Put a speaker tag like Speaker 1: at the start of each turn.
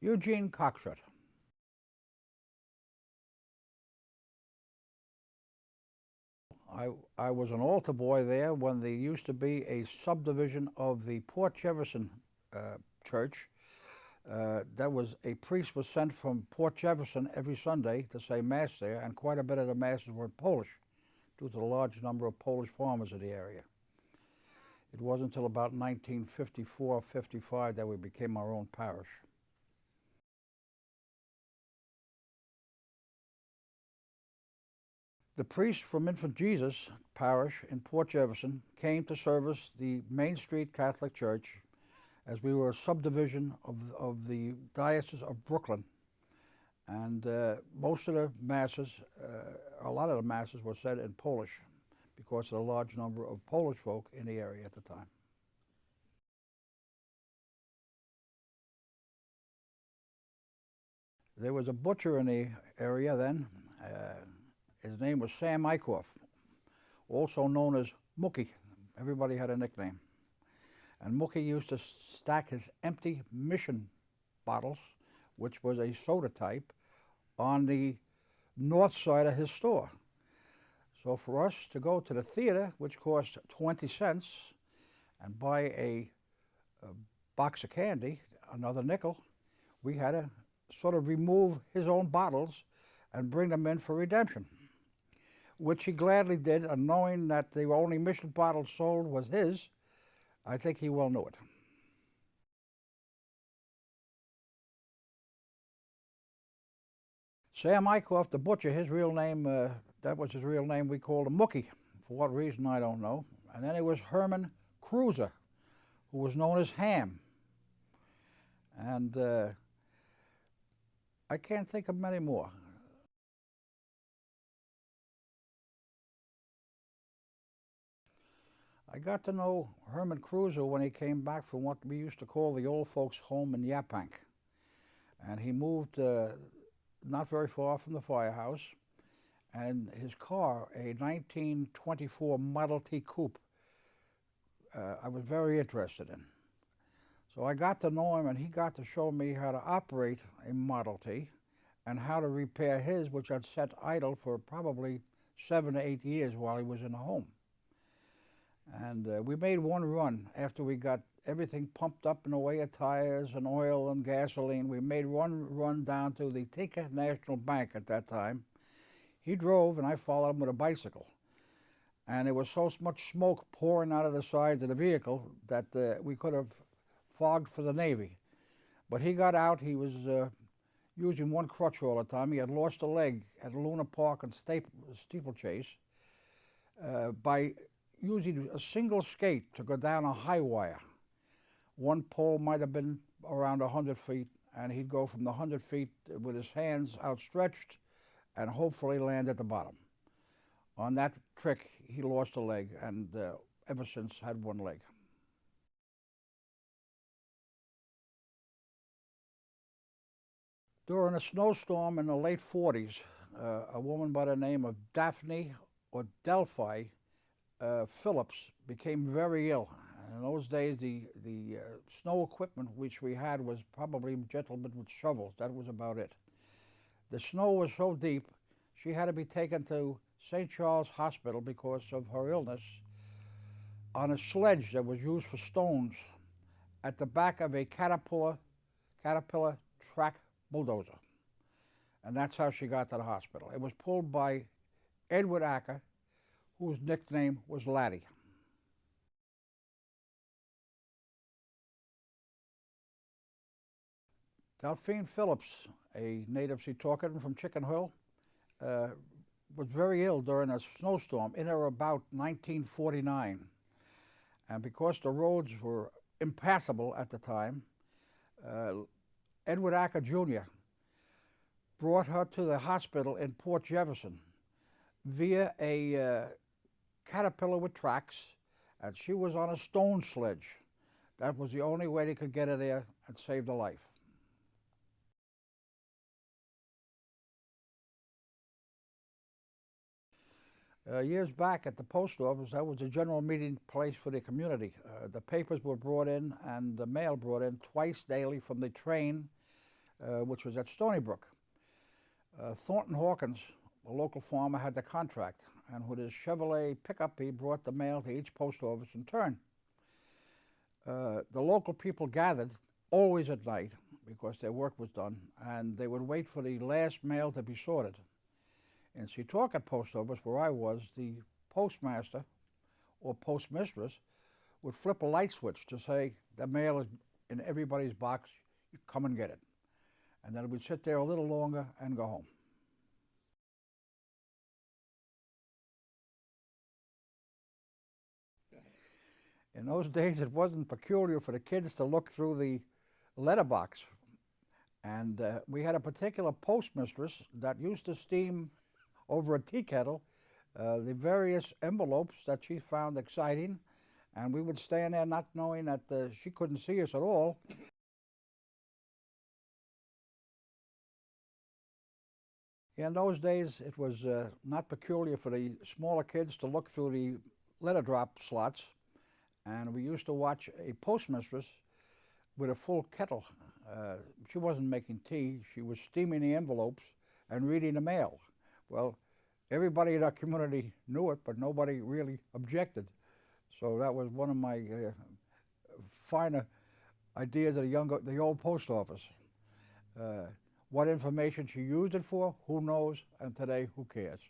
Speaker 1: Eugene Cockshut. I was an altar boy there when there used to be a subdivision of the Port Jefferson church. A priest was sent from Port Jefferson every Sunday to say Mass there, and quite a bit of the Masses were Polish due to the large number of Polish farmers in the area. It wasn't until about 1954-55 that we became our own parish. The priest from Infant Jesus Parish in Port Jefferson came to service the Main Street Catholic Church, as we were a subdivision of the Diocese of Brooklyn. And most of the Masses, a lot of the Masses were said in Polish because of the large number of Polish folk in the area at the time. There was a butcher in the area then. His name was Sam Eichhoff, also known as Mookie. Everybody had a nickname. And Mookie used to stack his empty Mission bottles, which was a soda type, on the north side of his store. So for us to go to the theater, which cost 20 cents, and buy a box of candy, another nickel, we had to sort of remove his own bottles and bring them in for redemption, which he gladly did, and knowing that the only Mission bottle sold was his, I think he well knew it. Sam Eichhoff, the butcher, his real name, that was his real name, we called him Mookie. For what reason, I don't know. And then it was Herman Cruiser, who was known as Ham. And I can't think of many more. I got to know Herman Cruiser when he came back from what we used to call the old folks' home in Yaphank. And he moved not very far from the firehouse, and his car, a 1924 Model T Coupe, I was very interested in. So I got to know him, and he got to show me how to operate a Model T and how to repair his, which had sat idle for probably 7 to 8 years while he was in the home. And we made one run after we got everything pumped up in the way of tires and oil and gasoline. We made one run down to the Tinka National Bank at that time. He drove and I followed him with a bicycle. And there was so much smoke pouring out of the sides of the vehicle that we could have fogged for the Navy. But he got out. He was using one crutch all the time. He had lost a leg at Luna Park and Steeplechase by using a single skate to go down a high wire. One pole might have been around 100 feet, and he'd go from the 100 feet with his hands outstretched and hopefully land at the bottom. On that trick, he lost a leg, and ever since had one leg. During a snowstorm in the late 40s, a woman by the name of Daphne or Delphi Phillips became very ill. In those days, the snow equipment which we had was probably gentlemen with shovels. That was about it. The snow was so deep, she had to be taken to St. Charles Hospital because of her illness on a sledge that was used for stones at the back of a Caterpillar track bulldozer. And that's how she got to the hospital. It was pulled by Edward Acker, whose nickname was Laddie. Delphine Phillips, a native Seatalkan from Chicken Hill, was very ill during a snowstorm in or about 1949. And because the roads were impassable at the time, Edward Acker Jr. brought her to the hospital in Port Jefferson via a Caterpillar with tracks, and she was on a stone sledge. That was the only way they could get her there and save her life. Years back at the post office, that was a general meeting place for the community. The papers were brought in and the mail brought in twice daily from the train which was at Stony Brook. Thornton Hawkins, a local farmer, had the contract, and with his Chevrolet pickup, he brought the mail to each post office in turn. The local people gathered always at night because their work was done, and they would wait for the last mail to be sorted. In Seatorket Post Office, where I was, the postmaster or postmistress would flip a light switch to say, the mail is in everybody's box, you come and get it. And then we'd sit there a little longer and go home. In those days, it wasn't peculiar for the kids to look through the letterbox. And we had a particular postmistress that used to steam over a tea kettle the various envelopes that she found exciting. And we would stand there not knowing that she couldn't see us at all. In those days, it was not peculiar for the smaller kids to look through the letter drop slots. And we used to watch a postmistress with a full kettle. She wasn't making tea, she was steaming the envelopes and reading the mail. Well, everybody in our community knew it, but nobody really objected. So that was one of my finer ideas of the old post office. What information she used it for, who knows, and today, who cares?